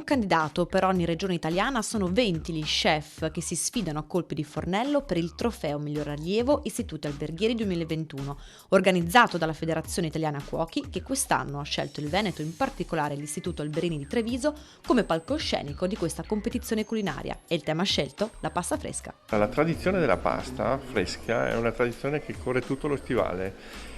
Un candidato per ogni regione italiana, sono 20 gli chef che si sfidano a colpi di fornello per il trofeo miglior allievo Istituti Alberghieri 2021, organizzato dalla Federazione Italiana Cuochi, che quest'anno ha scelto il Veneto, in particolare l'Istituto Alberini di Treviso, come palcoscenico di questa competizione culinaria. E il tema scelto? La pasta fresca. La tradizione della pasta fresca è una tradizione che corre tutto lo stivale.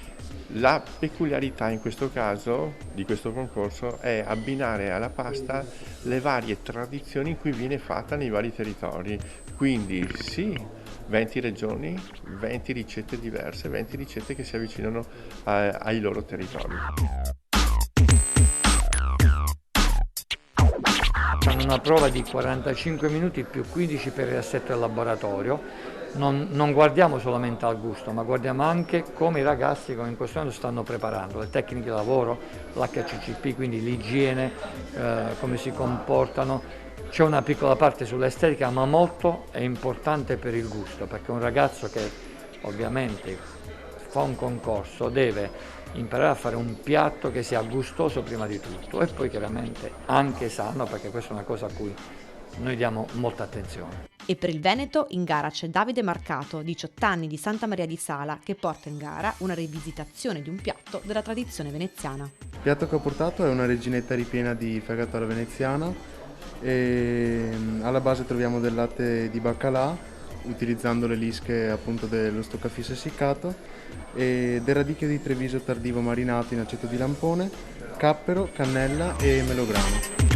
La peculiarità in questo caso di questo concorso è abbinare alla pasta le varie tradizioni in cui viene fatta nei vari territori. Quindi sì, 20 regioni, 20 ricette diverse, 20 ricette che si avvicinano ai loro territori. Fanno una prova di 45 minuti più 15 per il riassetto del laboratorio. Non guardiamo solamente al gusto, ma guardiamo anche come i ragazzi in questo momento stanno preparando, le tecniche di lavoro, l'HCCP, quindi l'igiene, come si comportano. C'è una piccola parte sull'estetica, ma molto è importante per il gusto, perché un ragazzo che ovviamente fa un concorso deve imparare a fare un piatto che sia gustoso prima di tutto e poi chiaramente anche sano, perché questa è una cosa a cui noi diamo molta attenzione. E per il Veneto in gara c'è Davide Marcato, 18 anni, di Santa Maria di Sala, che porta in gara una rivisitazione di un piatto della tradizione veneziana. Il piatto che ho portato è una reginetta ripiena di fegato alla veneziana e alla base troviamo del latte di baccalà, utilizzando le lische appunto dello stoccafisso essiccato, e del radicchio di Treviso tardivo marinato in aceto di lampone, cappero, cannella e melograno.